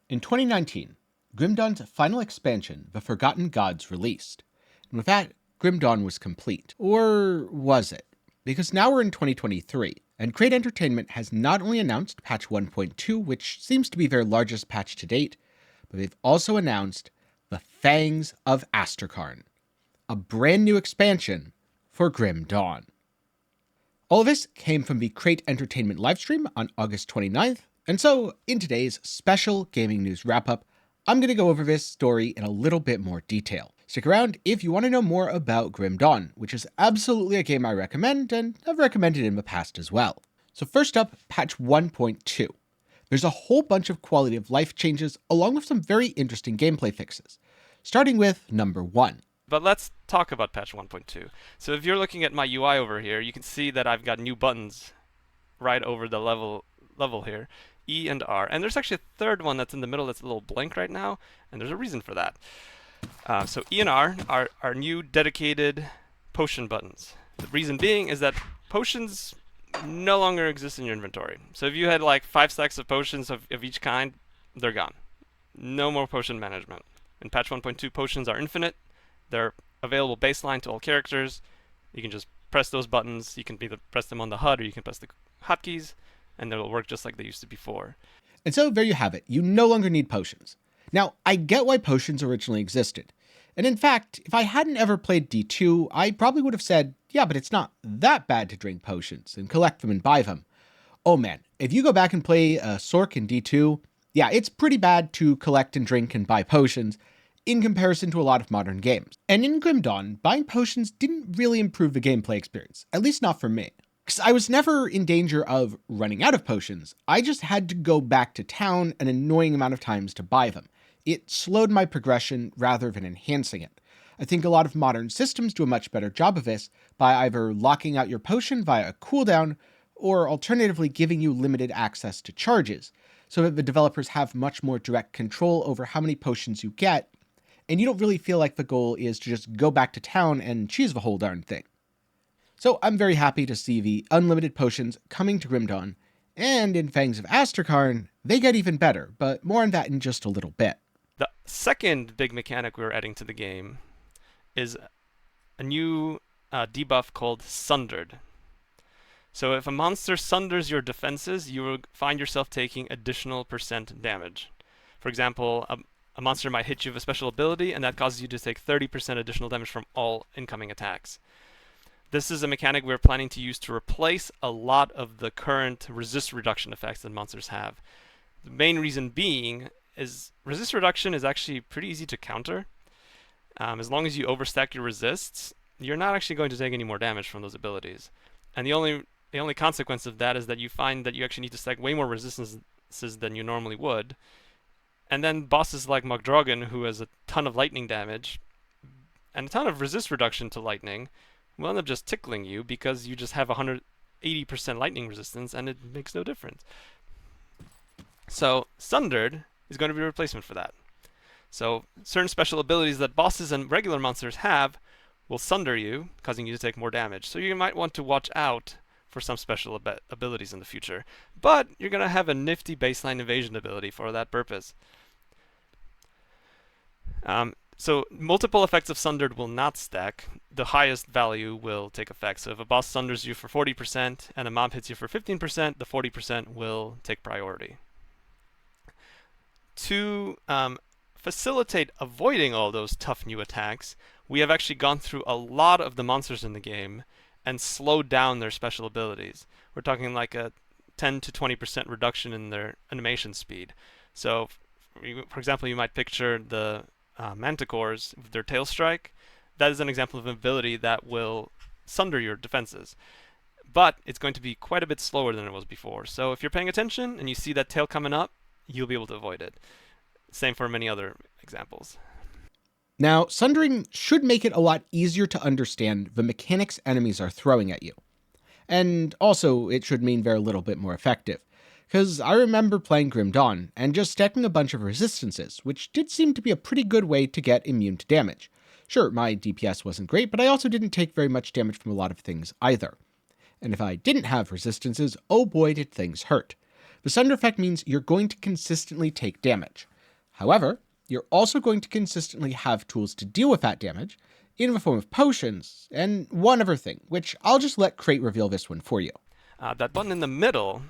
In 2019, Grim Dawn's final expansion, The Forgotten Gods, released. And with that, Grim Dawn was complete. Or was it? Because now we're in 2023, and Crate Entertainment has not only announced patch 1.2, which seems to be their largest patch to date, but they've also announced the Fangs of Asterkarn, a brand new expansion for Grim Dawn. All of this came from the Crate Entertainment livestream on August 29th, and so in today's special gaming news wrap-up, I'm going to go over this story in a little bit more detail. Stick around if you want to know more about Grim Dawn, which is absolutely a game I recommend, and I've recommended in the past as well. So first up, patch 1.2. There's a whole bunch of quality of life changes, along with some very interesting gameplay fixes. Starting with number 1. But let's talk about patch 1.2. So if you're looking at my UI over here, you can see that I've got new buttons right over the level here, E and R. And there's actually a third one that's in the middle that's a little blank right now, and there's a reason for that. So E and R are new dedicated potion buttons. The reason being is that potions no longer exist in your inventory. So if you had like 5 stacks of potions of each kind, they're gone. No more potion management. In patch 1.2, potions are infinite. They're available baseline to all characters. You can just press those buttons. You can either press them on the HUD or you can press the hotkeys, and they'll work just like they used to before. And so there you have it. You no longer need potions. Now, I get why potions originally existed. And in fact, if I hadn't ever played D2, I probably would have said, yeah, but it's not that bad to drink potions and collect them and buy them. Oh man, if you go back and play Sork in D2, yeah, it's pretty bad to collect and drink and buy potions in comparison to a lot of modern games. And in Grim Dawn, buying potions didn't really improve the gameplay experience, at least not for me. Because I was never in danger of running out of potions, I just had to go back to town an annoying amount of times to buy them. It slowed my progression rather than enhancing it. I think a lot of modern systems do a much better job of this by either locking out your potion via a cooldown, or alternatively giving you limited access to charges, so that the developers have much more direct control over how many potions you get, and you don't really feel like the goal is to just go back to town and choose the whole darn thing. So I'm very happy to see the unlimited potions coming to Grim Dawn, and in Fangs of Asterkarn, they get even better, but more on that in just a little bit. The second big mechanic we're adding to the game is a new debuff called Sundered. So if a monster sunders your defenses, you will find yourself taking additional % damage. For example, a monster might hit you with a special ability, and that causes you to take 30% additional damage from all incoming attacks. This is a mechanic we're planning to use to replace a lot of the current resist reduction effects that monsters have. The main reason being is resist reduction is actually pretty easy to counter. As long as you overstack your resists, you're not actually going to take any more damage from those abilities. And the only consequence of that is that you find that you actually need to stack way more resistances than you normally would. And then bosses like Mogdrogan, who has a ton of lightning damage and a ton of resist reduction to lightning, will end up just tickling you because you just have 180% lightning resistance and it makes no difference. So Sundered is going to be a replacement for that. So certain special abilities that bosses and regular monsters have will sunder you, causing you to take more damage. So you might want to watch out for some special abilities in the future. But you're going to have a nifty baseline evasion ability for that purpose. So multiple effects of Sundered will not stack. The highest value will take effect. So if a boss sunders you for 40% and a mob hits you for 15%, the 40% will take priority. To facilitate avoiding all those tough new attacks, we have actually gone through a lot of the monsters in the game and slowed down their special abilities. We're talking like a 10 to 20% reduction in their animation speed. So, for example, you might picture the Manticores with their tail strike. That is an example of an ability that will sunder your defenses. But it's going to be quite a bit slower than it was before. So if you're paying attention and you see that tail coming up, you'll be able to avoid it. Same for many other examples. Now, sundering should make it a lot easier to understand the mechanics enemies are throwing at you. And also, it should mean they're a little bit more effective. Because I remember playing Grim Dawn and just stacking a bunch of resistances, which did seem to be a pretty good way to get immune to damage. Sure, my DPS wasn't great, but I also didn't take very much damage from a lot of things either. And if I didn't have resistances, oh boy did things hurt. The Sunder effect means you're going to consistently take damage. However, you're also going to consistently have tools to deal with that damage in the form of potions, and one other thing, which I'll just let Crate reveal this one for you. That button in the middle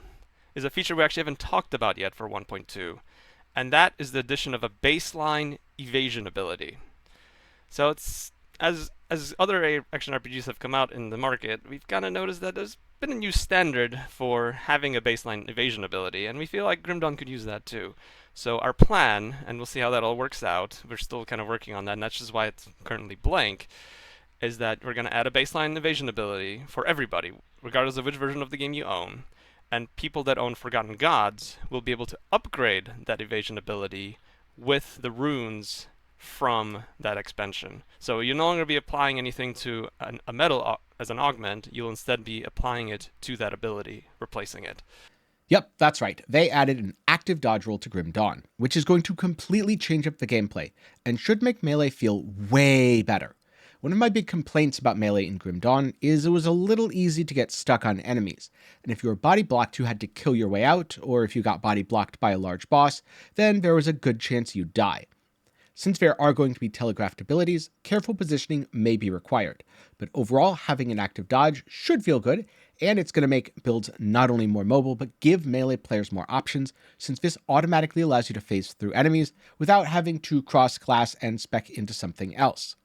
is a feature we actually haven't talked about yet for 1.2, and that is the addition of a baseline evasion ability. So it's as other action RPGs have come out in the market, we've kind of noticed that there's been a new standard for having a baseline evasion ability, and we feel like Grim Dawn could use that too. So our plan, and we'll see how that all works out, we're still kind of working on that, and that's just why it's currently blank, is that we're going to add a baseline evasion ability for everybody, regardless of which version of the game you own. And people that own Forgotten Gods will be able to upgrade that evasion ability with the runes from that expansion. So you'll no longer be applying anything to a metal as an augment, you'll instead be applying it to that ability, replacing it. Yep, that's right. They added an active dodge roll to Grim Dawn, which is going to completely change up the gameplay and should make melee feel way better. One of my big complaints about melee in Grim Dawn is it was a little easy to get stuck on enemies, and if you were body blocked you had to kill your way out, or if you got body blocked by a large boss, then there was a good chance you'd die. Since there are going to be telegraphed abilities, careful positioning may be required, but overall having an active dodge should feel good, and it's going to make builds not only more mobile, but give melee players more options, since this automatically allows you to phase through enemies without having to cross-class and spec into something else.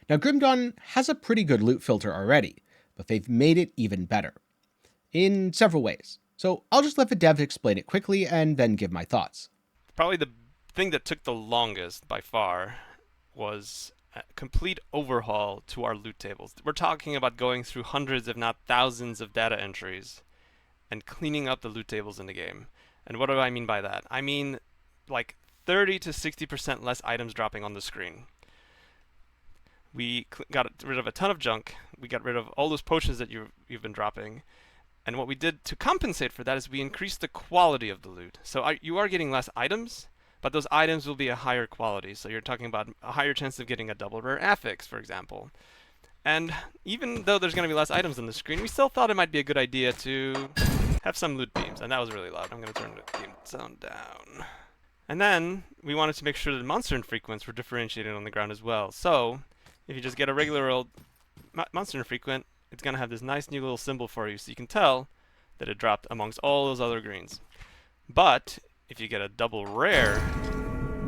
Now, Grim Dawn has a pretty good loot filter already, but they've made it even better. In several ways. So I'll just let the dev explain it quickly and then give my thoughts. Probably the thing that took the longest by far was a complete overhaul to our loot tables. We're talking about going through hundreds, if not thousands, of data entries and cleaning up the loot tables in the game. And what do I mean by that? I mean like 30 to 60% less items dropping on the screen. We got rid of a ton of junk. We got rid of all those potions that you've been dropping. And what we did to compensate for that is we increased the quality of the loot. So you are getting less items, but those items will be a higher quality. So you're talking about a higher chance of getting a double rare affix, for example. And even though there's going to be less items on the screen, we still thought it might be a good idea to have some loot beams. And that was really loud. I'm going to turn the game sound down. And then we wanted to make sure that monster infrequents were differentiated on the ground as well. So if you just get a regular old monster infrequent, it's going to have this nice new little symbol for you, so you can tell that it dropped amongst all those other greens. But if you get a double rare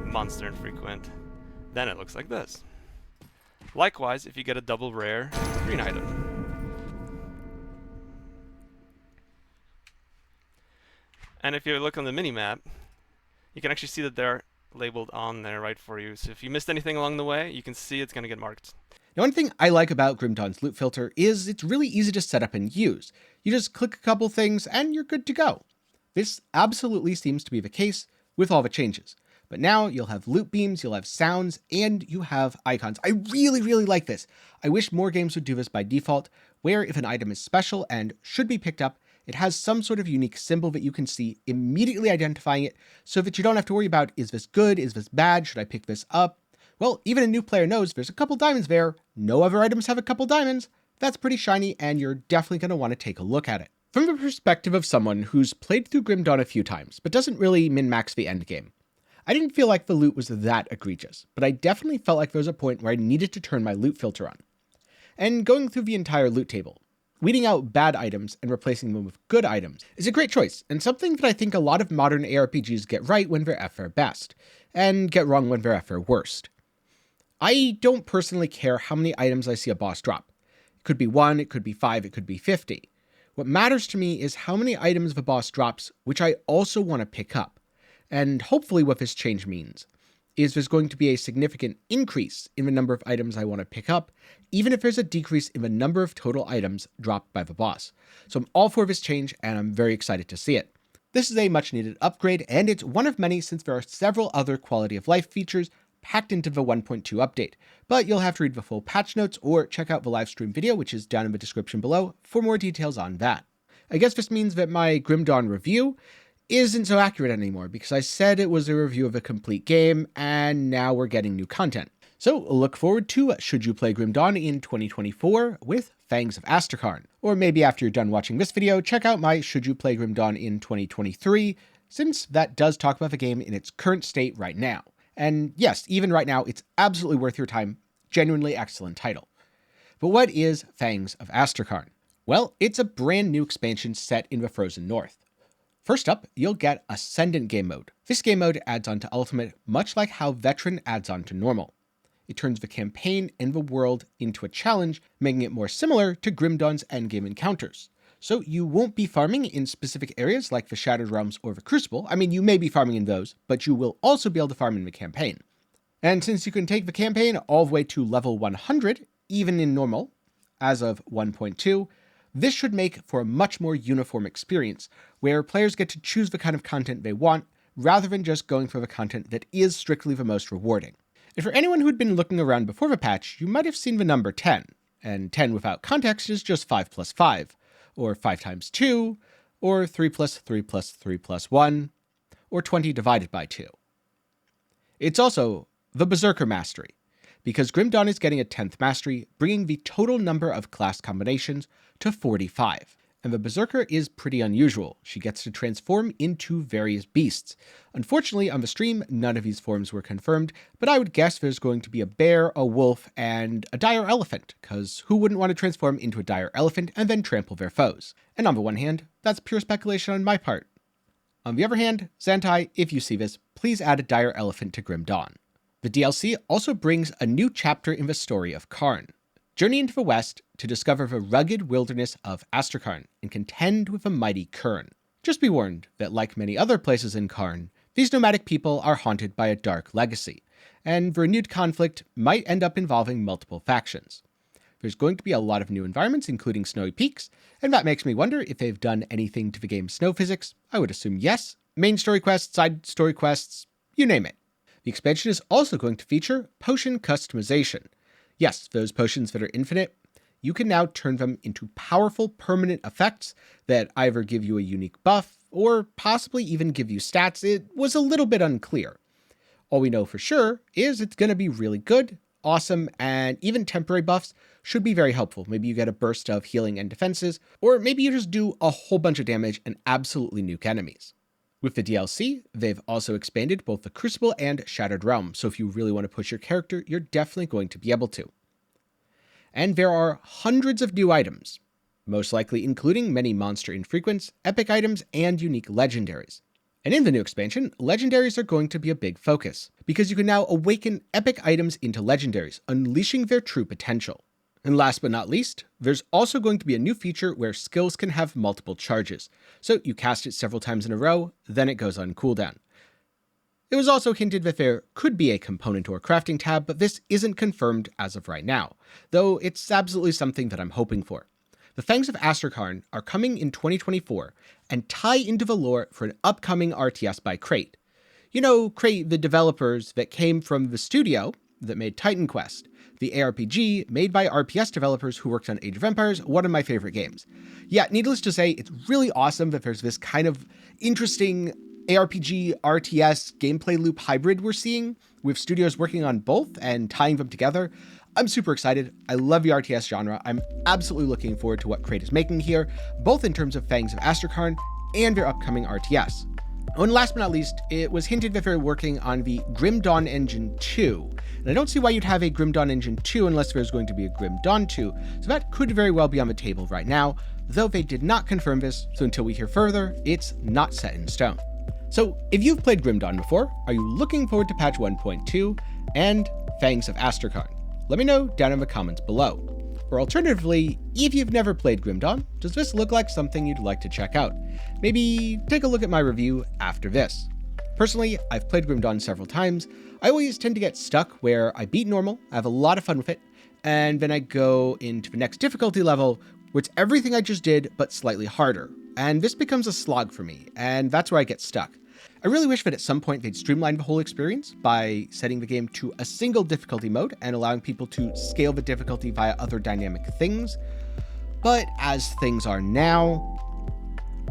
monster infrequent, then it looks like this. Likewise, if you get a double rare green item. And if you look on the mini-map, you can actually see that they're labeled on there right for you. So if you missed anything along the way, you can see it's going to get marked. Now, one thing I like about Grim Dawn's loot filter is it's really easy to set up and use. You just click a couple things and you're good to go. This absolutely seems to be the case with all the changes. But now you'll have loot beams, you'll have sounds, and you have icons. I really, really like this. I wish more games would do this by default, where if an item is special and should be picked up, it has some sort of unique symbol that you can see, immediately identifying it, so that you don't have to worry about, is this good, is this bad, should I pick this up? Well, even a new player knows there's a couple diamonds there, no other items have a couple diamonds, that's pretty shiny, and you're definitely going to want to take a look at it. From the perspective of someone who's played through Grim Dawn a few times, but doesn't really min-max the endgame, I didn't feel like the loot was that egregious, but I definitely felt like there was a point where I needed to turn my loot filter on. And going through the entire loot table, weeding out bad items and replacing them with good items is a great choice, and something that I think a lot of modern ARPGs get right when they're at their best, and get wrong when they're at their worst. I don't personally care how many items I see a boss drop. It could be 1, it could be 5, it could be 50. What matters to me is how many items the boss drops, which I also want to pick up. And hopefully what this change means is there's going to be a significant increase in the number of items I want to pick up, even if there's a decrease in the number of total items dropped by the boss. So I'm all for this change, and I'm very excited to see it. This is a much needed upgrade, and it's one of many since there are several other quality of life features packed into the 1.2 update, but you'll have to read the full patch notes or check out the live stream video, which is down in the description below, for more details on that. I guess this means that my Grim Dawn review isn't so accurate anymore, because I said it was a review of a complete game, and now we're getting new content. So look forward to Should You Play Grim Dawn in 2024 with Fangs of Asterkarn. Or maybe after you're done watching this video, check out my Should You Play Grim Dawn in 2023, since that does talk about the game in its current state right now. And yes, even right now, it's absolutely worth your time. Genuinely excellent title. But what is Fangs of Asterkarn? Well, it's a brand new expansion set in the Frozen North. First up, you'll get Ascendant game mode. This game mode adds on to Ultimate, much like how Veteran adds on to Normal. It turns the campaign and the world into a challenge, making it more similar to Grim Dawn's endgame encounters. So you won't be farming in specific areas like the Shattered Realms or the Crucible. I mean, you may be farming in those, but you will also be able to farm in the campaign. And since you can take the campaign all the way to level 100, even in Normal, as of 1.2, this should make for a much more uniform experience, where players get to choose the kind of content they want, rather than just going for the content that is strictly the most rewarding. And for anyone who'd been looking around before the patch, you might have seen the number 10, and 10 without context is just 5 plus 5, or 5 times 2, or 3 plus 3 plus 3 plus 1, or 20 divided by 2. It's also the Berserker Mastery, because Grim Dawn is getting a 10th mastery, bringing the total number of class combinations to 45. And the Berserker is pretty unusual. She gets to transform into various beasts. Unfortunately, on the stream, none of these forms were confirmed, but I would guess there's going to be a bear, a wolf, and a dire elephant, because who wouldn't want to transform into a dire elephant and then trample their foes? And on the one hand, that's pure speculation on my part. On the other hand, Zantai, if you see this, please add a dire elephant to Grim Dawn. The DLC also brings a new chapter in the story of Karn. Journey into the west to discover the rugged wilderness of Asterkarn and contend with the mighty Kern. Just be warned that like many other places in Karn, these nomadic people are haunted by a dark legacy, and the renewed conflict might end up involving multiple factions. There's going to be a lot of new environments, including snowy peaks, and that makes me wonder if they've done anything to the game's snow physics. I would assume yes. Main story quests, side story quests, you name it. The expansion is also going to feature potion customization. Yes, those potions that are infinite, you can now turn them into powerful permanent effects that either give you a unique buff or possibly even give you stats. It was a little bit unclear. All we know for sure is it's going to be really good, awesome, and even temporary buffs should be very helpful. Maybe you get a burst of healing and defenses, or maybe you just do a whole bunch of damage and absolutely nuke enemies. With the DLC, they've also expanded both the Crucible and Shattered Realm, so if you really want to push your character, you're definitely going to be able to. And there are hundreds of new items, most likely including many monster infrequents, epic items, and unique legendaries. And in the new expansion, legendaries are going to be a big focus, because you can now awaken epic items into legendaries, unleashing their true potential. And last but not least, there's also going to be a new feature where skills can have multiple charges. So you cast it several times in a row, then it goes on cooldown. It was also hinted that there could be a component or crafting tab, but this isn't confirmed as of right now, though it's absolutely something that I'm hoping for. The Fangs of Asterkarn are coming in 2024 and tie into the lore for an upcoming RTS by Crate. You know, Crate, the developers that came from the studio that made Titan Quest, the ARPG made by RPS developers who worked on Age of Empires, one of my favorite games. Yeah, needless to say, it's really awesome that there's this kind of interesting ARPG, RTS, gameplay loop hybrid we're seeing, with studios working on both and tying them together. I'm super excited. I love the RTS genre. I'm absolutely looking forward to what Crate is making here, both in terms of Fangs of Asterkarn and their upcoming RTS. Oh, and last but not least, it was hinted that they're working on the Grim Dawn Engine 2. And I don't see why you'd have a Grim Dawn Engine 2 unless there's going to be a Grim Dawn 2, so that could very well be on the table right now, though they did not confirm this, so until we hear further, it's not set in stone. So if you've played Grim Dawn before, are you looking forward to patch 1.2 and Fangs of Asterkarn? Let me know down in the comments below. Or alternatively, if you've never played Grim Dawn, does this look like something you'd like to check out? Maybe take a look at my review after this. Personally, I've played Grim Dawn several times. I always tend to get stuck where I beat normal, I have a lot of fun with it, and then I go into the next difficulty level where it's everything I just did but slightly harder. And this becomes a slog for me, and that's where I get stuck. I really wish that at some point they'd streamline the whole experience by setting the game to a single difficulty mode and allowing people to scale the difficulty via other dynamic things. But as things are now,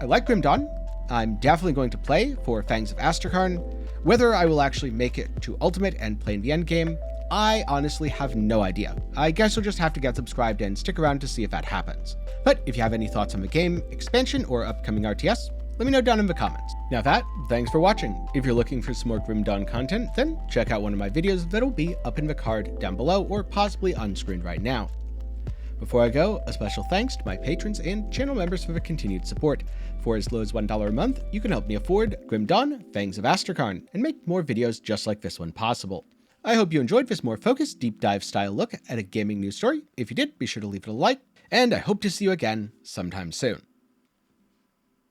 I like Grim Dawn. I'm definitely going to play for Fangs of Asterkarn. Whether I will actually make it to Ultimate and play in the endgame, I honestly have no idea. I guess you'll just have to get subscribed and stick around to see if that happens. But if you have any thoughts on the game, expansion, or upcoming RTS, Let me know down in the comments. Now that, thanks for watching. If you're looking for some more Grim Dawn content, then check out one of my videos that'll be up in the card down below or possibly on screen right now. Before I go, a special thanks to my patrons and channel members for the continued support. For as low as $1 a month, you can help me afford Grim Dawn, Fangs of Asterkarn, and make more videos just like this one possible. I hope you enjoyed this more focused, deep dive style look at a gaming news story. If you did, be sure to leave it a like, and I hope to see you again sometime soon.